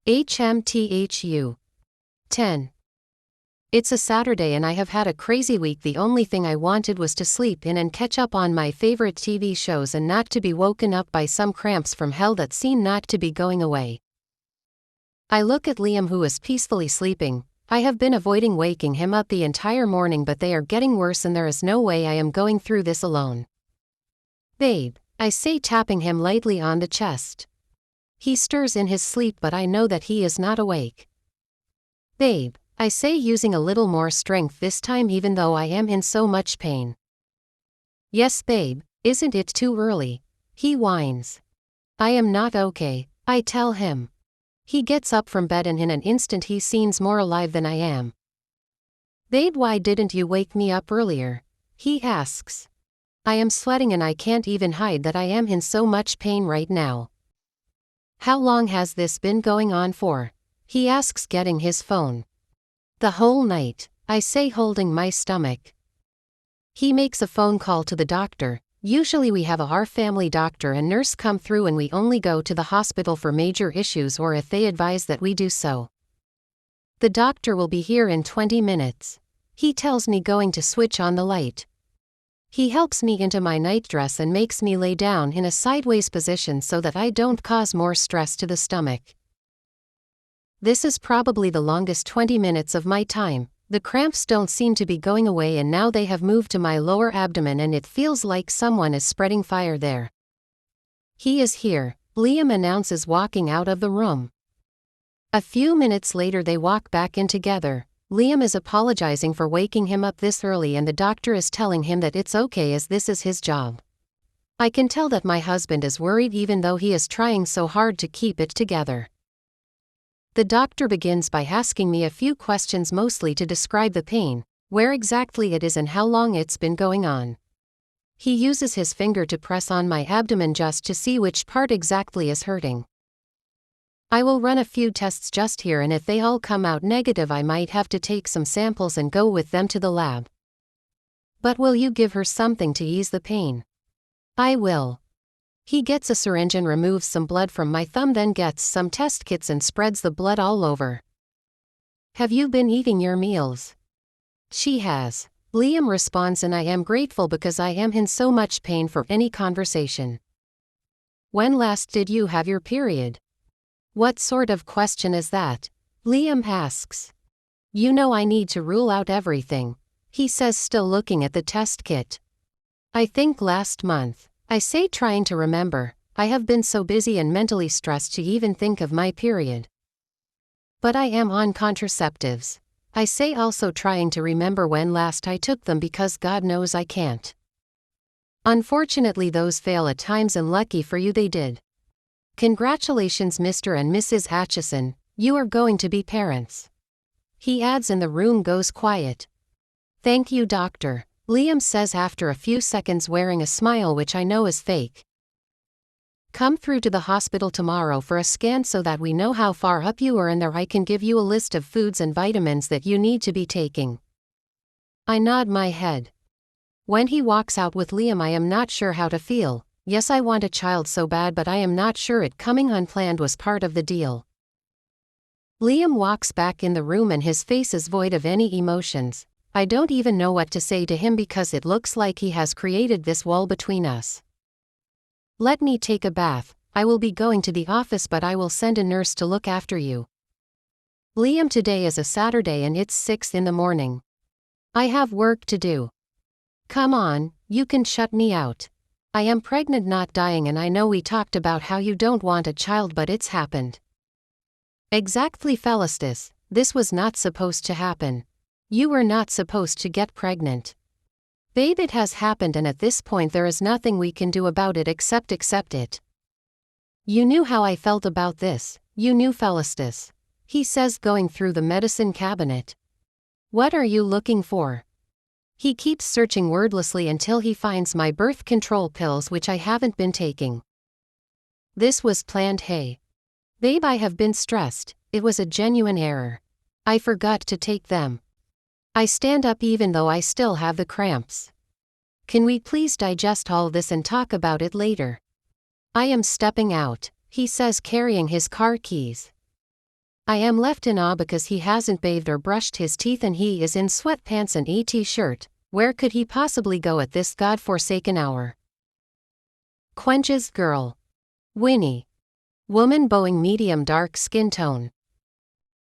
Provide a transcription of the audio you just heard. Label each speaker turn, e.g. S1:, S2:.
S1: Hmthu. 10. It's a Saturday and I have had a crazy week. The only thing I wanted was to sleep in and catch up on my favorite TV shows and not to be woken up by some cramps from hell that seem not to be going away. I look at Liam, who is peacefully sleeping. I have been avoiding waking him up the entire morning, but they are getting worse and there is no way I am going through this alone. Babe, I say, tapping him lightly on the chest. He stirs in his sleep, but I know that he is not awake. Babe, I say, using a little more strength this time even though I am in so much pain. Yes, babe, isn't it too early? He whines. I am not okay, I tell him. He gets up from bed and in an instant he seems more alive than I am. Babe, why didn't you wake me up earlier? He asks. I am sweating and I can't even hide that I am in so much pain right now. How long has this been going on for? He asks, getting his phone. The whole night, I say, holding my stomach. He makes a phone call to the doctor. Usually we have our family doctor and nurse come through and we only go to the hospital for major issues or if they advise that we do so. The doctor will be here in 20 minutes. He tells me going to switch on the light. He helps me into my nightdress and makes me lay down in a sideways position so that I don't cause more stress to the stomach. This is probably the longest 20 minutes of my time. The cramps don't seem to be going away and now they have moved to my lower abdomen and it feels like someone is spreading fire there. He is here, Liam announces, walking out of the room. A few minutes later they walk back in together. Liam is apologizing for waking him up this early and the doctor is telling him that it's okay as this is his job. I can tell that my husband is worried even though he is trying so hard to keep it together. The doctor begins by asking me a few questions, mostly to describe the pain, where exactly it is and how long it's been going on. He uses his finger to press on my abdomen just to see which part exactly is hurting. I will run a few tests just here and if they all come out negative I might have to take some samples and go with them to the lab. But will you give her something to ease the pain? I will. He gets a syringe and removes some blood from my thumb, then gets some test kits and spreads the blood all over. Have you been eating your meals? She has. Liam responds, and I am grateful because I am in so much pain for any conversation. When last did you have your period? What sort of question is that? Liam asks. You know I need to rule out everything, he says, still looking at the test kit. I think last month. I say, trying to remember. I have been so busy and mentally stressed to even think of my period. But I am on contraceptives. I say, also trying to remember when last I took them because God knows I can't. Unfortunately those fail at times and lucky for you they did. Congratulations Mr. and Mrs. Atchison, you are going to be parents. He adds, and the room goes quiet. Thank you, doctor, Liam says after a few seconds, wearing a smile which I know is fake. Come through to the hospital tomorrow for a scan so that we know how far up you are and there I can give you a list of foods and vitamins that you need to be taking. I nod my head. When he walks out with Liam I am not sure how to feel. Yes, I want a child so bad, but I am not sure it coming unplanned was part of the deal. Liam walks back in the room and his face is void of any emotions. I don't even know what to say to him because it looks like he has created this wall between us. Let me take a bath. I will be going to the office, but I will send a nurse to look after you. Liam, today is a Saturday and it's 6 in the morning. I have work to do. Come on, you can shut me out. I am pregnant, not dying, and I know we talked about how you don't want a child, but it's happened. Exactly, Felicitas. This was not supposed to happen. You were not supposed to get pregnant. Babe, it has happened and at this point there is nothing we can do about it except accept it. You knew how I felt about this, you knew, Felicitas, he says, going through the medicine cabinet. What are you looking for? He keeps searching wordlessly until he finds my birth control pills, which I haven't been taking. This was planned. Hey. Babe, I have been stressed. It was a genuine error. I forgot to take them. I stand up even though I still have the cramps. Can we please digest all this and talk about it later? I am stepping out, he says, carrying his car keys. I am left in awe because he hasn't bathed or brushed his teeth and he is in sweatpants and a t-shirt. Where could he possibly go at this godforsaken hour? Quenches girl. Winnie. Woman bowing medium dark skin tone.